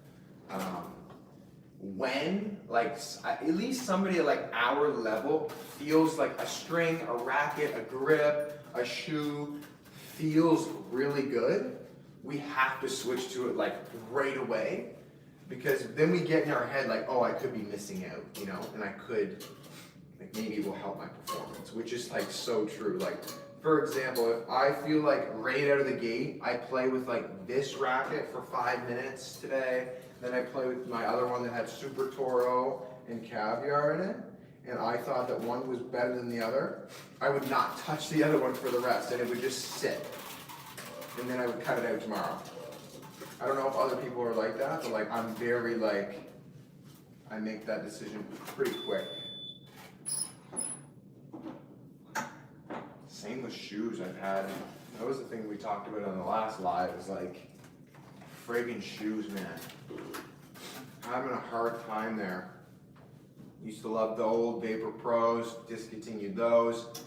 When like at least somebody at like our level feels like a string, a racket, a grip, a shoe feels really good, we have to switch to it like right away, because then we get in our head like, oh, I could be missing out, and I could, like, maybe it will help my performance, which is like so true. Like, for example, if I feel like right out of the gate, I play with like this racket for 5 minutes today, then I play with my other one that had Super Toro and Caviar in it, and I thought that one was better than the other, I would not touch the other one for the rest, and it would just sit. And then I would cut it out tomorrow. I don't know if other people are like that, but like I'm very like, I make that decision pretty quick. Same with shoes. That was the thing we talked about on the last live, is like friggin' shoes, man. Having a hard time there. Used to love the old Vapor Pros, discontinued those.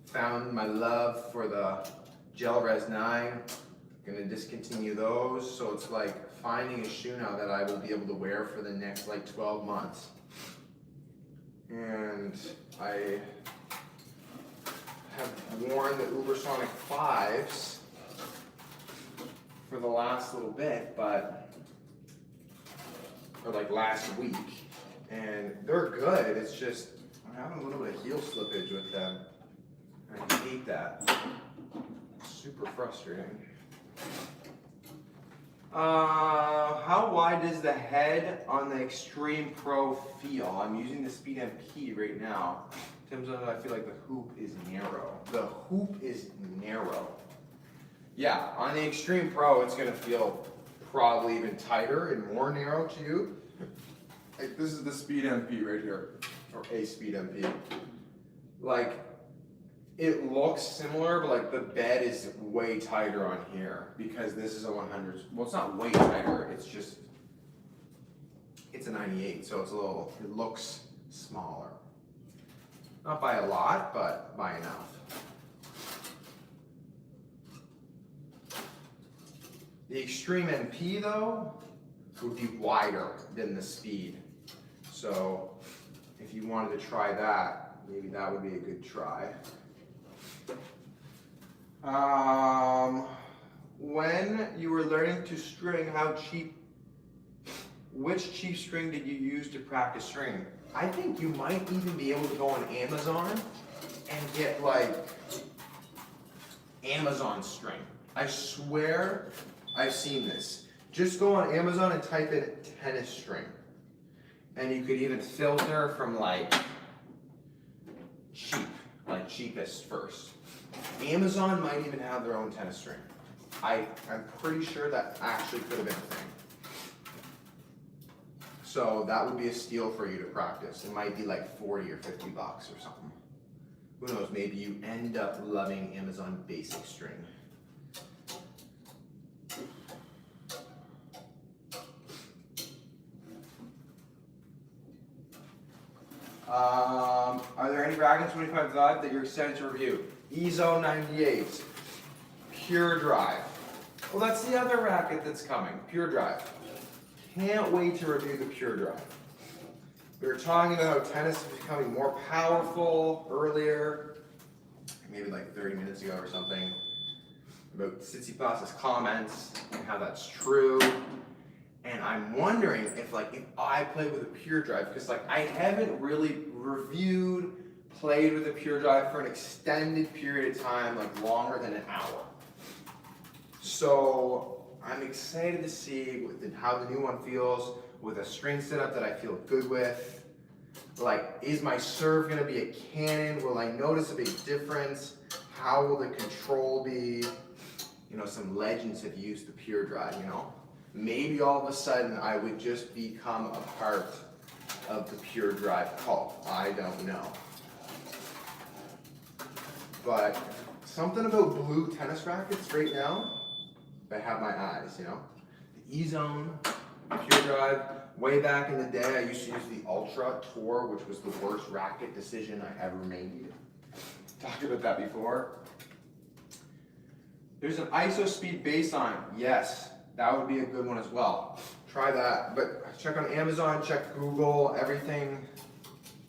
Found my love for the Gel Res 9, gonna discontinue those. So it's like finding a shoe now that I will be able to wear for the next like 12 months. And I have worn the Ubersonic 5s for the last little bit, or like last week, and they're good. It's just I'm having a little bit of heel slippage with them. I hate that. It's super frustrating. How wide does the head on the Extreme Pro feel? I'm using the Speed MP right now. Tim's on it, I feel like the hoop is narrow. The hoop is narrow. Yeah, on the Extreme Pro, it's gonna feel probably even tighter and more narrow to you. Like, this is the Speed MP right here, or a Speed MP. Like, it looks similar, but like the bed is way tighter on here because this is a 100. Well, it's not way tighter. It's just, it's a 98, so it looks smaller. Not by a lot, but by enough. The Extreme MP though would be wider than the Speed. So if you wanted to try that, maybe that would be a good try. When you were learning to string, which cheap string did you use to practice string? I think you might even be able to go on Amazon and get like Amazon string. I swear I've seen this. Just go on Amazon and type in tennis string. And you could even filter from like cheap, like cheapest first. Amazon might even have their own tennis string. I'm pretty sure that actually could have been a thing. So that would be a steal for you to practice. It might be like 40 or 50 bucks or something. Who knows, maybe you end up loving Amazon Basic String. Are there any Racket 25 Live that you're excited to review? EZO 98, Pure Drive. Well, that's the other racket that's coming. Pure Drive. Can't wait to review the Pure Drive. We were talking about how tennis is becoming more powerful earlier, maybe like 30 minutes ago or something, about Tsitsipas's comments and how that's true. And I'm wondering if I play with a pure drive, because I haven't really played with a pure drive for an extended period of time, longer than an hour. So I'm excited to see how the new one feels with a string setup that I feel good with. Is my serve gonna be a cannon? Will I notice a big difference? How will the control be? Some legends have used the pure drive, Maybe all of a sudden I would just become a part of the pure drive cult. I don't know. But something about blue tennis rackets right now, I have my eyes, The E-Zone, pure drive. Way back in the day, I used to use the Ultra Tour, which was the worst racket decision I ever made. Talked about that before. There's an ISO speed baseline. Yes, that would be a good one as well. Try that, but check on Amazon, check Google, everything.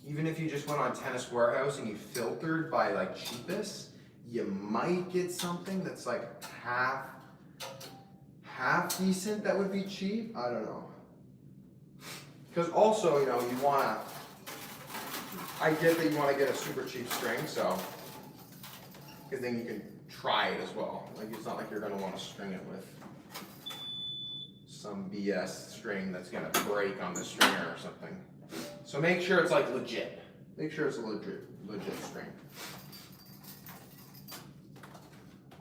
Even if you just went on Tennis Warehouse and you filtered by cheapest, you might get something that's half decent that would be cheap. I don't know. Because also, you wanna, I get that you wanna get a super cheap string, so, because then you can try it as well. It's not like you're gonna wanna string it with some BS string that's gonna break on the stringer or something. So make sure it's legit. Make sure it's a legit string.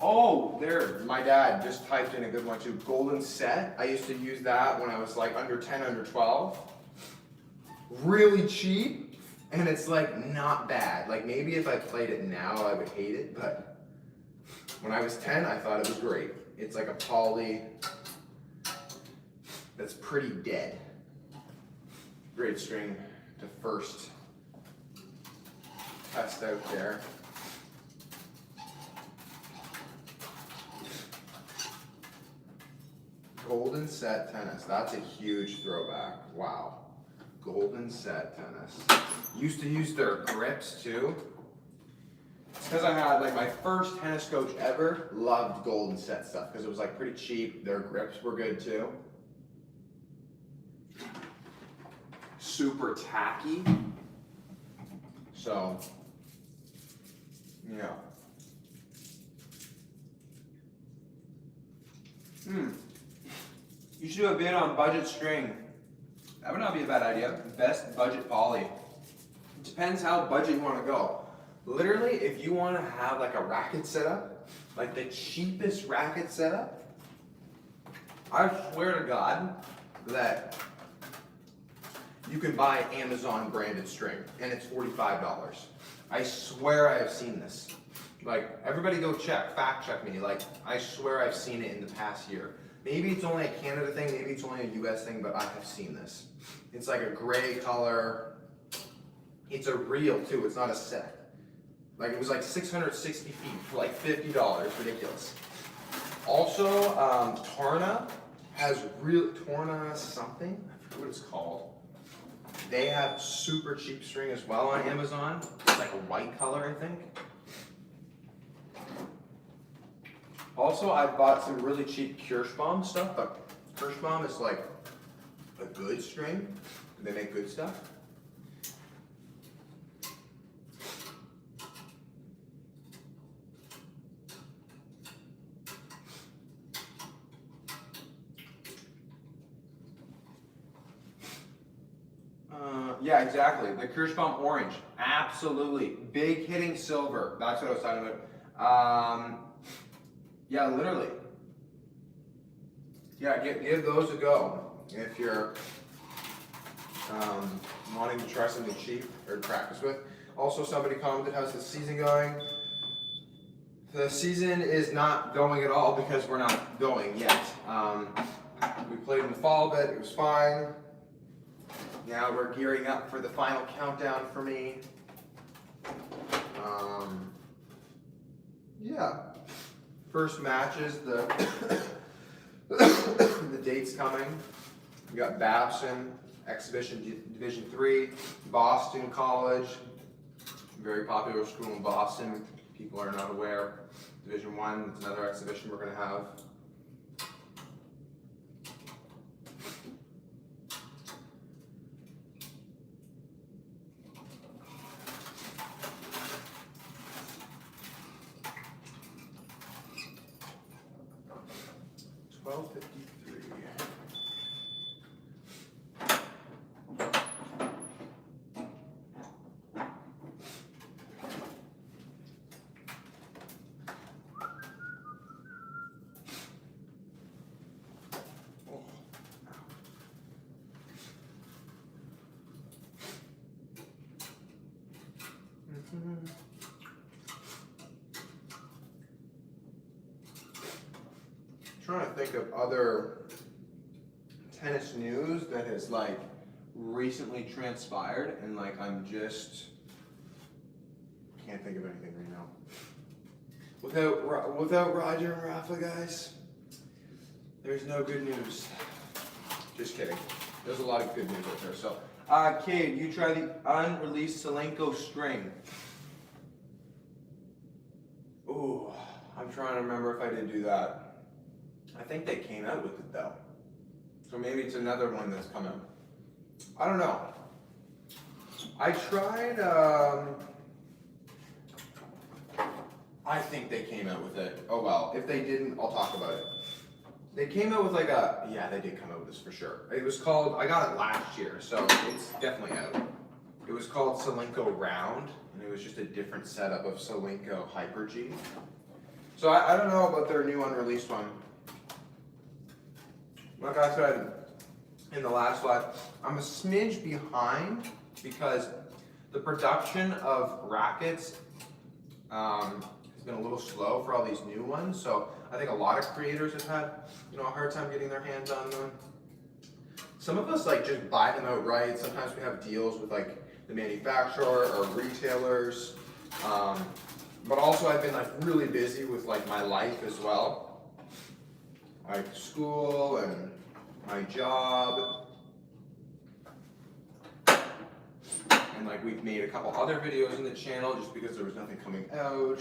Oh, there, my dad just typed in a good one too. Golden Set. I used to use that when I was under 10, under 12. Really cheap, and it's not bad. Maybe if I played it now, I would hate it, but when I was 10, I thought it was great. It's like a poly that's pretty dead. Great string to first test out there. Golden Set Tennis, that's a huge throwback. Wow. Golden Set Tennis. Used to use their grips too. It's because I had my first tennis coach ever loved Golden Set stuff because it was pretty cheap. Their grips were good too. Super tacky. So, yeah. You should do a vid on budget string. That would not be a bad idea. Best budget poly. It depends how budget you want to go. Literally, if you want to have a racket setup, the cheapest racket setup, I swear to God that you can buy Amazon branded string and it's $45. I swear I have seen this. Everybody go fact check me. I swear I've seen it in the past year. Maybe it's only a Canada thing, maybe it's only a US thing, but I have seen this. It's a gray color. It's a reel too, it's not a set. It was 660 feet for $50, ridiculous. Also, Torna has Torna something, I forget what it's called. They have super cheap string as well on Amazon. It's a white color, I think. Also, I bought some really cheap Kirschbaum stuff, but Kirschbaum is a good string. They make good stuff. Yeah, exactly. The Kirschbaum orange, absolutely. Big hitting silver. That's what I was talking about. Yeah, literally. Yeah, give those a go if you're wanting to try something cheap or to practice with. Also, somebody commented, how's the season going? The season is not going at all because we're not going yet. We played in the fall a bit, it was fine. Now we're gearing up for the final countdown for me. Yeah. First matches, the date's coming. We got Babson exhibition Division 3, Boston College, very popular school in Boston. People are not aware. Division 1, it's another exhibition we're going to have. Trying to think of other tennis news that has like recently transpired, and like I'm just can't think of anything right now. Without Roger and Rafa, guys, there's no good news. Just kidding. There's a lot of good news out there. So, Cade, you try the unreleased Solenko string. Ooh, I'm trying to remember if I did do that. I think they came out with it though. So maybe it's another one that's come out. I don't know. I tried, I think they came out with it. Oh well, if they didn't, I'll talk about it. They came out with like a, yeah, they did come out with this for sure. It was called, I got it last year, so it's definitely out. It was called Solenko Round, and it was just a different setup of Solenko Hyper G. So I don't know about their new unreleased one. Like I said in the last slide, I'm a smidge behind because the production of rackets has been a little slow for all these new ones. So I think a lot of creators have had, a hard time getting their hands on them. Some of us like just buy them outright. Sometimes we have deals with like the manufacturer or retailers. But also I've been like really busy with like my life as well. Like school and my job. And like we've made a couple other videos in the channel just because there was nothing coming out.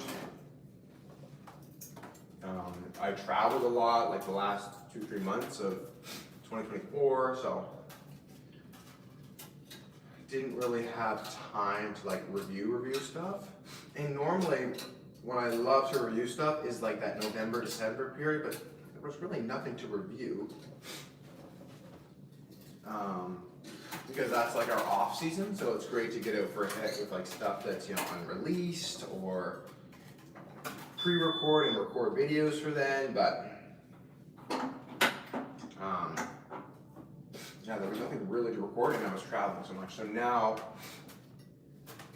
I traveled a lot like the last 2-3 months of 2024, so didn't really have time to like review stuff. And normally when I love to review stuff is like that November, December period, but there was really nothing to review. Because that's like our off season, so it's great to get out for a hit with like stuff that's unreleased or pre-record and record videos for then, but yeah, there was nothing really to record and I was traveling so much. So now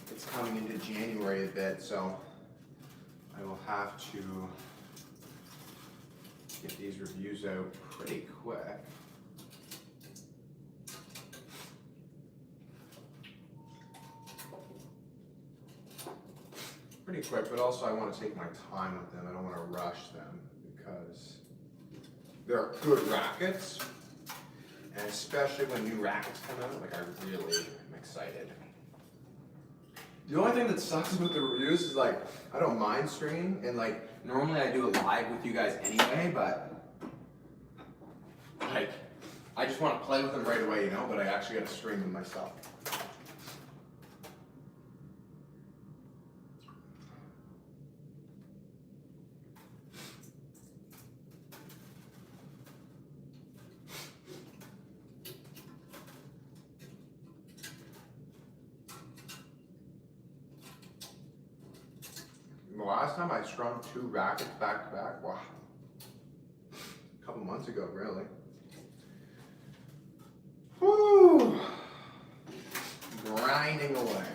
it's coming into January a bit, so I will have to get these reviews out pretty quick. Pretty quick, but also I want to take my time with them. I don't want to rush them because they're good rackets, and especially when new rackets come out, like I really am excited. The only thing that sucks with the reviews is like I don't mind stringing, and like normally I do it live with you guys anyway, but like I just want to play with them right away, but I actually got to string them myself. The last time I strung 2 rackets back to back, wow, a couple months ago, really. Whew. Grinding away.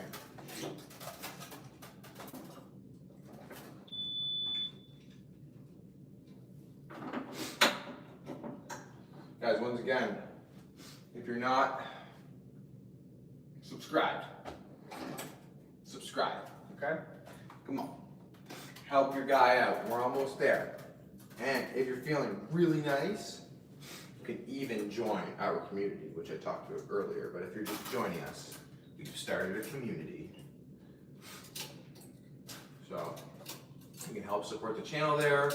Guys, once again, if you're not subscribed, subscribe, okay? Come on. Help your guy out. We're almost there. And if you're feeling really nice, You can even join our community, which I talked about earlier, but if you're just joining us, we've started a community. So you can help support the channel there.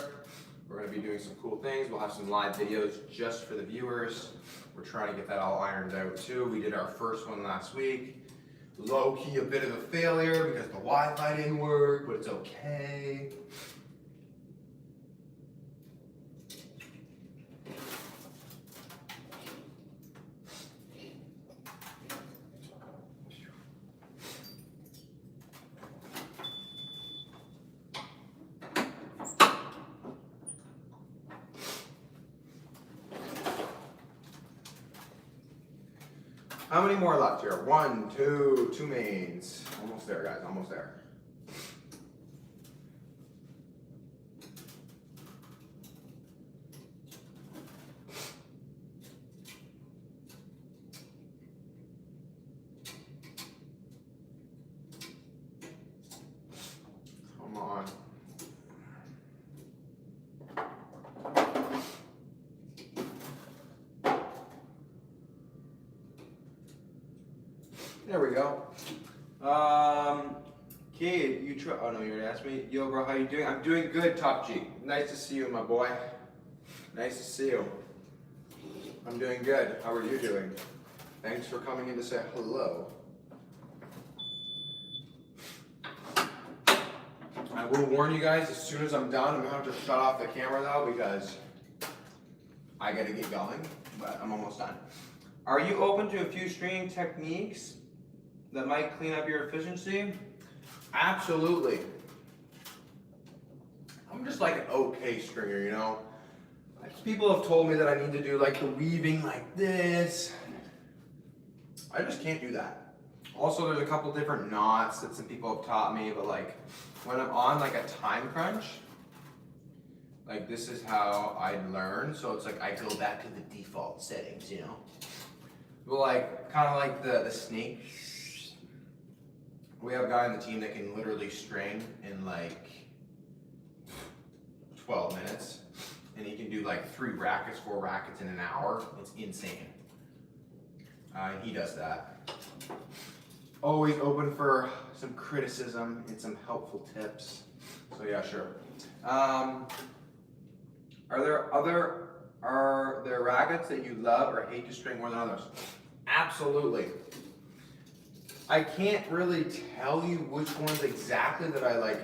We're going to be doing some cool things. We'll have some live videos just for the viewers. We're trying to get that all ironed out too. We did our first one last week. Low key a bit of a failure because the Wi-Fi didn't work, but it's okay. How many more left here? 1, 2, 2 mains. Almost there, guys, almost there. Come on. There we go. Kid, you try. Oh no, you already asked me. Yo, bro, how you doing? I'm doing good, Top G. Nice to see you, my boy. Nice to see you. I'm doing good. How are you doing? Thanks for coming in to say hello. I will warn you guys, as soon as I'm done, I'm gonna have to shut off the camera though because I gotta get going, but I'm almost done. Are you open to a few stringing techniques that might clean up your efficiency? Absolutely. I'm just like an okay stringer, you know? People have told me that I need to do like the weaving like this. I just can't do that. Also, there's a couple different knots that some people have taught me, but like when I'm on like a time crunch, like this is how I learn. So it's like I go back to the default settings, you know? But like, kind of like the snake. We have a guy on the team that can literally string in like 12 minutes. And he can do like 3 rackets, 4 rackets in an hour. It's insane. And he does that. Always open for some criticism and some helpful tips. So yeah, sure. Are there rackets that you love or hate to string more than others? Absolutely. I can't really tell you which ones exactly that I like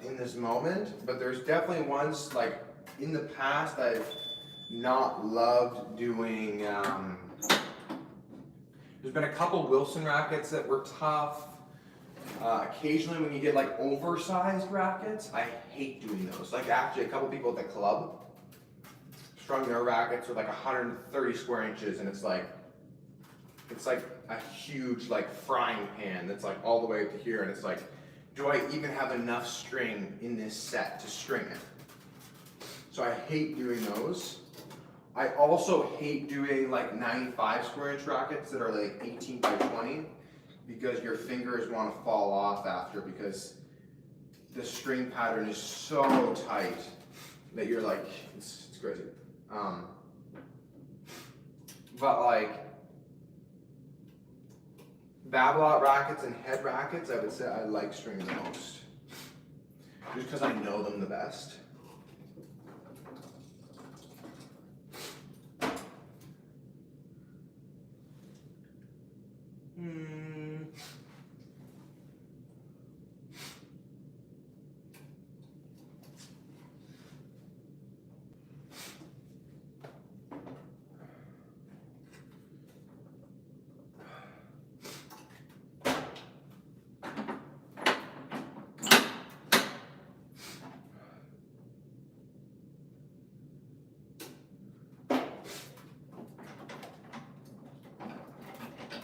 in this moment, but there's definitely ones like in the past I've not loved doing. There's been a couple Wilson rackets that were tough. Occasionally when you get like oversized rackets, I hate doing those. Like actually a couple people at the club strung their rackets with like 130 square inches, and it's like a huge like frying pan that's like all the way up to here, and it's like, do I even have enough string in this set to string it? So I hate doing those. I also hate doing like 95 square inch rackets that are like 18 by 20 because your fingers want to fall off after, because the string pattern is so tight that you're like, it's crazy. But like Babolat rackets and head rackets, I would say I like stringing the most, just because I know them the best.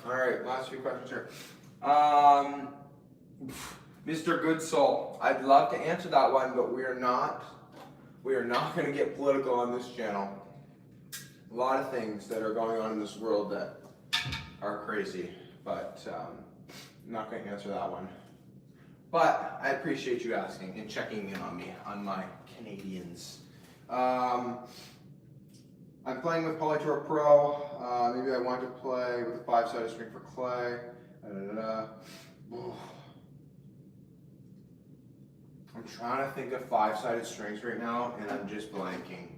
All right, last few questions here. Mr. Good Soul, I'd love to answer that one, but we are not going to get political on this channel. A lot of things that are going on in this world that are crazy, but I'm not going to answer that one. But I appreciate you asking and checking in on me, on my Canadians. I'm playing with Polytour Pro. Maybe I want to play with a 5-sided string for clay. I'm trying to think of 5-sided strings right now, and I'm just blanking.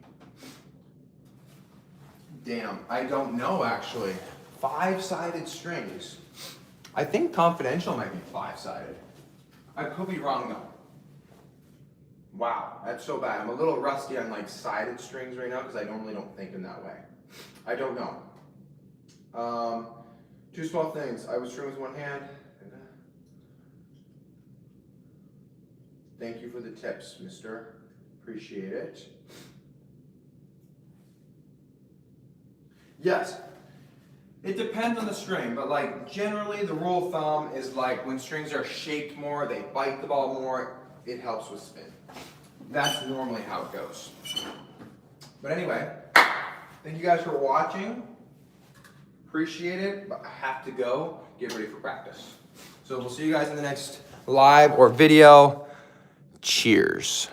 Damn, I don't know actually. 5-sided strings. I think Confidential might be 5-sided. I could be wrong though. Wow, that's so bad. I'm a little rusty on like sided strings right now because I normally don't think in that way. I don't know. Two small things. I would string with one hand. Thank you for the tips, mister. Appreciate it. Yes, it depends on the string, but like generally the rule of thumb is like when strings are shaped more, they bite the ball more, it helps with spin. That's normally how it goes. But anyway, thank you guys for watching. Appreciate it, but I have to go get ready for practice. So we'll see you guys in the next live or video. Cheers.